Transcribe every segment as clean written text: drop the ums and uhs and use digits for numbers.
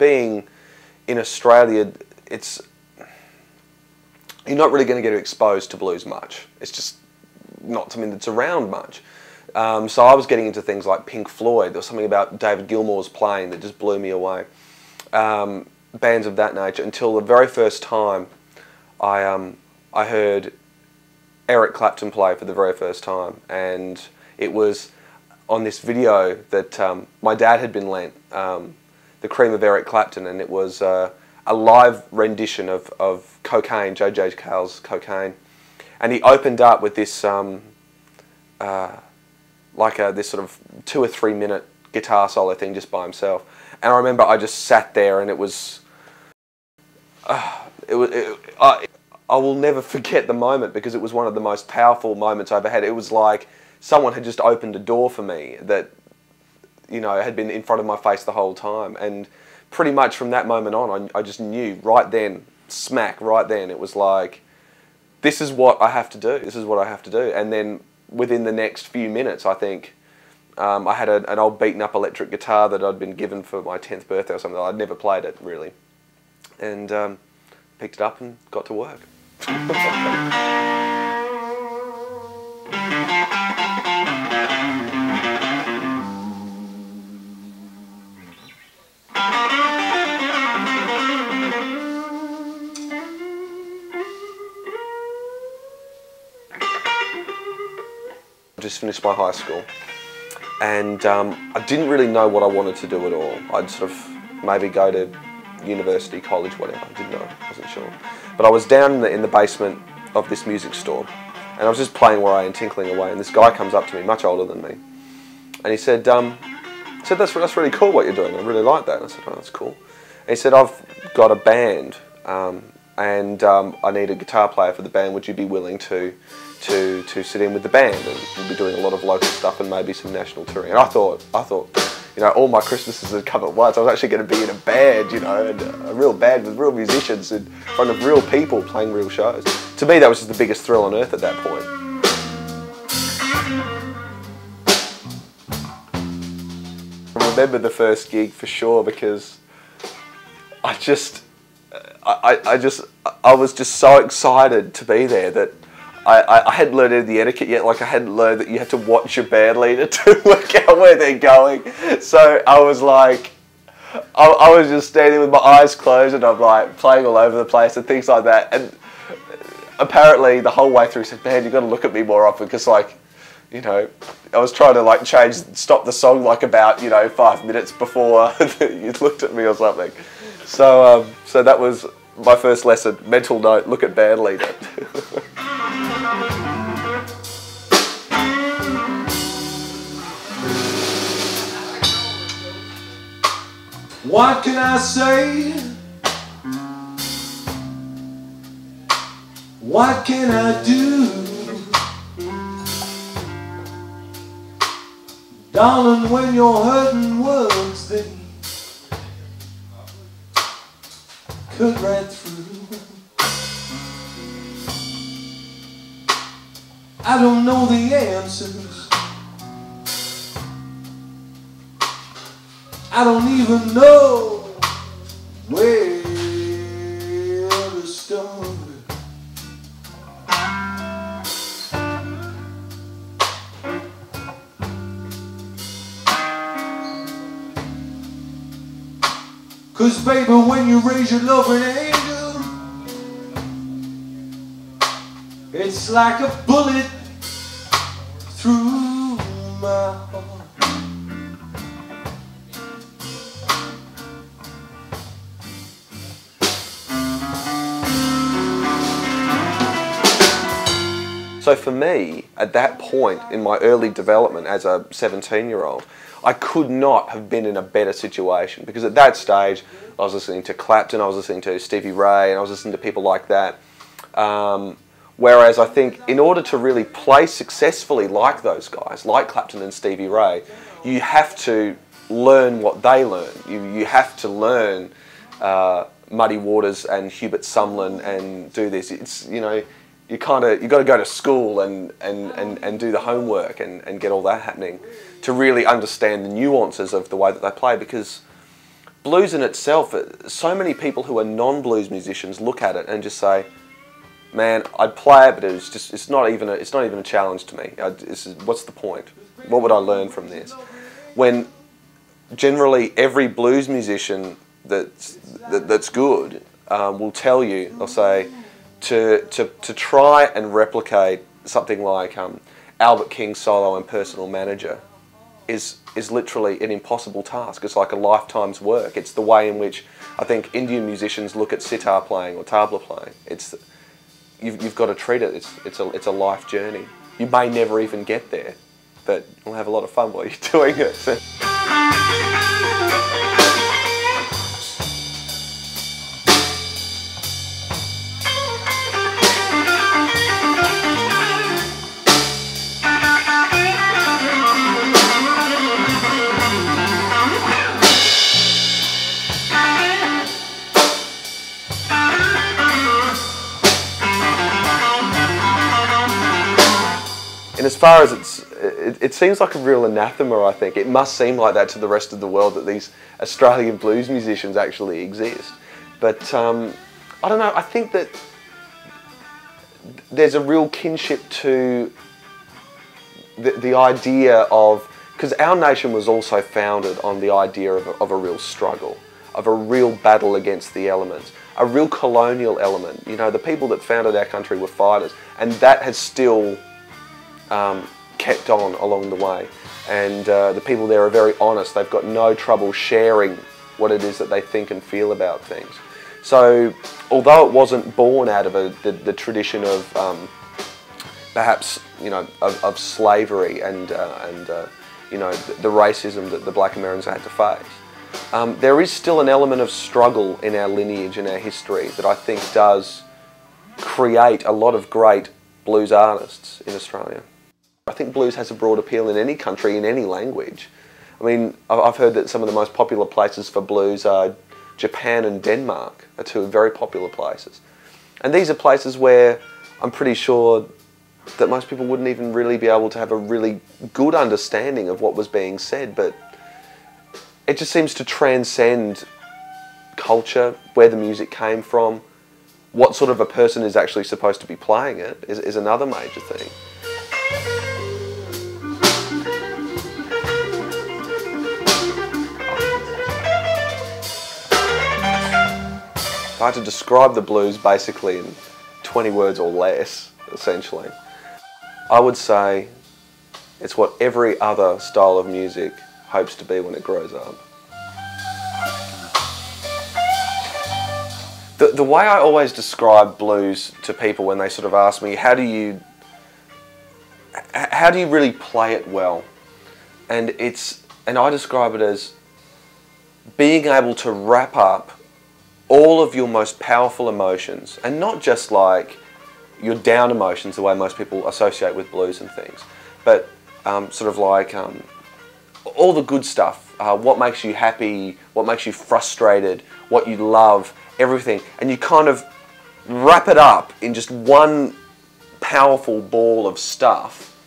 being in Australia, you're not really going to get exposed to blues much. It's just not something that's around much. So I was getting into things like Pink Floyd. There was something about David Gilmour's playing that just blew me away. Bands of that nature, until the very first time I heard Eric Clapton play for the very first time, and it was on this video that my dad had been lent, The Cream of Eric Clapton, and it was a live rendition of Cocaine, J.J. Cale's Cocaine, and he opened up with this this sort of 2 or 3 minute guitar solo thing just by himself, and I remember I just sat there, and it was I will never forget the moment, because it was one of the most powerful moments I ever had. It was like someone had just opened a door for me that, you know, had been in front of my face the whole time. And pretty much from that moment on, I just knew right then, smack right then, it was like, this is what I have to do. This is what I have to do. And then within the next few minutes, I think, I had an old beaten up electric guitar that I'd been given for my 10th birthday or something. I'd never played it, really. And picked it up and got to work. I just finished my high school, and I didn't really know what I wanted to do at all. I'd sort of maybe go to university, college, whatever. I didn't know, wasn't sure. But I was down in the basement of this music store, and I was just playing away and tinkling away, and this guy comes up to me, much older than me, and he said, that's really cool what you're doing, I really like that. And I said, oh, that's cool. And he said, I've got a band, and I need a guitar player for the band. Would you be willing to sit in with the band, and we'll be doing a lot of local stuff and maybe some national touring? And I thought, you know, all my Christmases had come at once. I was actually going to be in a band, you know, and a real band with real musicians in front of real people playing real shows. To me, that was just the biggest thrill on earth at that point. I remember the first gig for sure, because I was just so excited to be there that I hadn't learned any of the etiquette yet. Like, I hadn't learned that you had to watch your band leader to work out where they're going. So I was like, I was just standing with my eyes closed, and I'm like playing all over the place and things like that. And apparently the whole way through he said, man, you've got to look at me more often, because, like, you know, I was trying to like stop the song like about, you know, 5 minutes before you looked at me or something. So so that was my first lesson. Mental note: look at band leader. What can I say? What can I do? Darling, when you're hurting, words they cut right through. I don't know the answers. I don't even know where to start. Cause baby, when you raise your love an angel, it's like a bullet through my heart. So for me, at that point in my early development as a 17-year-old, I could not have been in a better situation, because at that stage I was listening to Clapton, I was listening to Stevie Ray, and I was listening to people like that. Whereas I think in order to really play successfully like those guys, like Clapton and Stevie Ray, you have to learn what they learn. You have to learn Muddy Waters and Hubert Sumlin and do this. It's, you know, you got to go to school and do the homework and get all that happening to really understand the nuances of the way that they play, because blues in itself, so many people who are non-blues musicians look at it and just say, man, I'd play it, but it's not even a challenge to me. What's the point? What would I learn from this? When generally every blues musician that's good will tell you, they'll say, to try and replicate something like Albert King's solo and Personal Manager is literally an impossible task. It's like a lifetime's work. It's the way in which I think Indian musicians look at sitar playing or tabla playing. You've got to treat it. It's a life journey. You may never even get there, but you'll have a lot of fun while you're doing it. And as far as it seems like a real anathema, I think. It must seem like that to the rest of the world that these Australian blues musicians actually exist. But I don't know, I think that there's a real kinship to the idea of, because our nation was also founded on the idea of a real struggle, of a real battle against the elements, a real colonial element. You know, the people that founded our country were fighters, and that has still kept on along the way, and the people there are very honest. They've got no trouble sharing what it is that they think and feel about things. So although it wasn't born out of the tradition of perhaps, you know, of slavery and you know, the racism that the black Americans had to face, there is still an element of struggle in our lineage and our history that I think does create a lot of great blues artists in Australia. I think blues has a broad appeal in any country, in any language. I mean, I've heard that some of the most popular places for blues are Japan and Denmark, are two very popular places. And these are places where I'm pretty sure that most people wouldn't even really be able to have a really good understanding of what was being said, but it just seems to transcend culture, where the music came from, what sort of a person is actually supposed to be playing it is another major thing. If I had to describe the blues basically in 20 words or less, essentially, I would say it's what every other style of music hopes to be when it grows up. The way I always describe blues to people when they sort of ask me, how do you really play it well? And I describe it as being able to wrap up all of your most powerful emotions, and not just like your down emotions, the way most people associate with blues and things, but sort of like all the good stuff, what makes you happy, what makes you frustrated, what you love, everything, and you kind of wrap it up in just one powerful ball of stuff,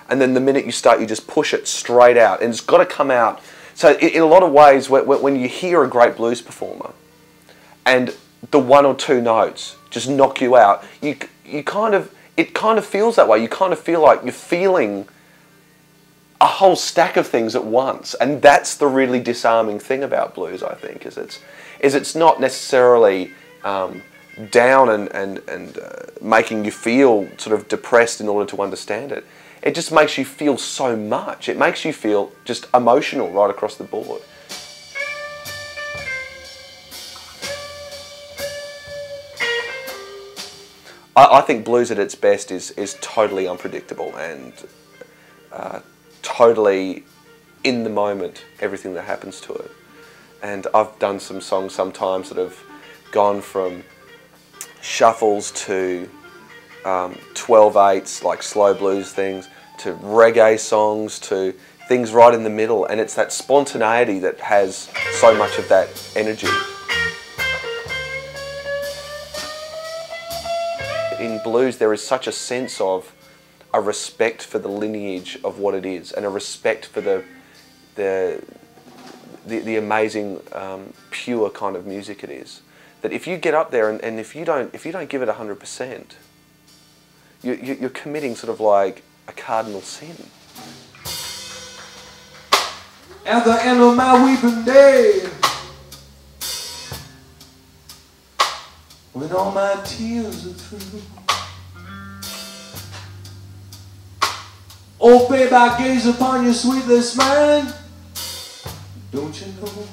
and then the minute you start, you just push it straight out, and it's got to come out. So in a lot of ways, when you hear a great blues performer, and the one or two notes just knock you out, it kind of feels that way. You kind of feel like you're feeling a whole stack of things at once, and that's the really disarming thing about blues, I think, is it's not necessarily down and making you feel sort of depressed in order to understand it. It just makes you feel so much. It makes you feel just emotional right across the board. I think blues at its best is totally unpredictable and totally in the moment, everything that happens to it. And I've done some songs sometimes that have gone from shuffles to 12/8s, like slow blues things, to reggae songs, to things right in the middle. And it's that spontaneity that has so much of that energy. In blues, there is such a sense of a respect for the lineage of what it is, and a respect for the amazing, pure kind of music it is. That if you get up there and if you don't give it 100%, you're committing sort of like a cardinal sin. At the end of my weeping day, when all my tears are through, oh babe, I gaze upon your sweetless smile. Don't you know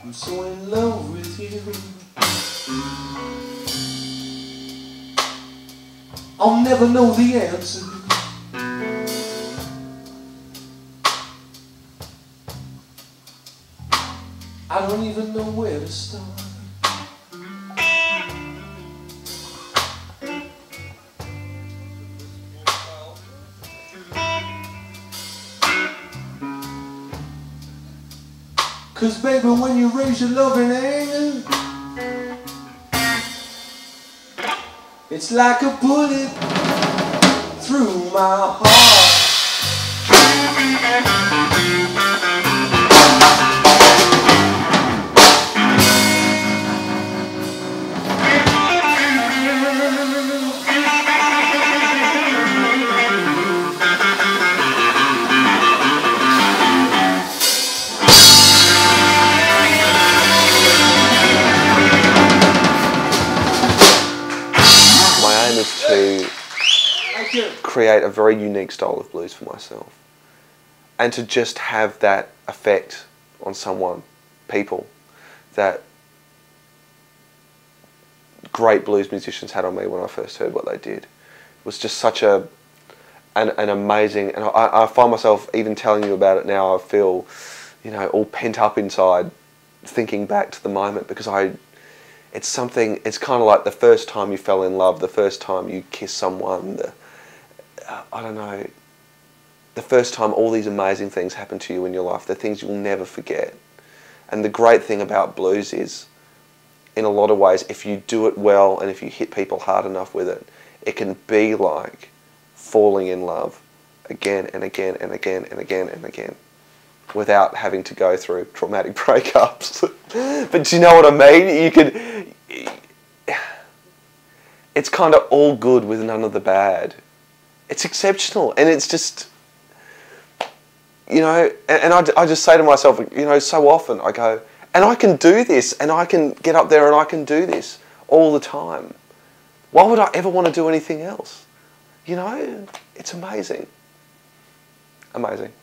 I'm so in love with you? I'll never know the answer. I don't even know where to start. Cause baby, when you raise your love and anger, it's like a bullet through my heart. To create a very unique style of blues for myself, and to just have that effect on someone, people, that great blues musicians had on me when I first heard what they did. It was just such an amazing, and I find myself even telling you about it now. I feel, you know, all pent up inside, thinking back to the moment, because it's something, it's kind of like the first time you fell in love, the first time you kiss someone, I don't know, the first time all these amazing things happen to you in your life, the things you'll never forget. And the great thing about blues is, in a lot of ways, if you do it well and if you hit people hard enough with it, it can be like falling in love again and again and again and again and again, without having to go through traumatic breakups. But do you know what I mean? It's kind of all good with none of the bad. It's exceptional, and it's just, you know, and I just say to myself, you know, so often I go, and I can do this, and I can get up there and I can do this all the time. Why would I ever want to do anything else? You know, it's amazing. Amazing.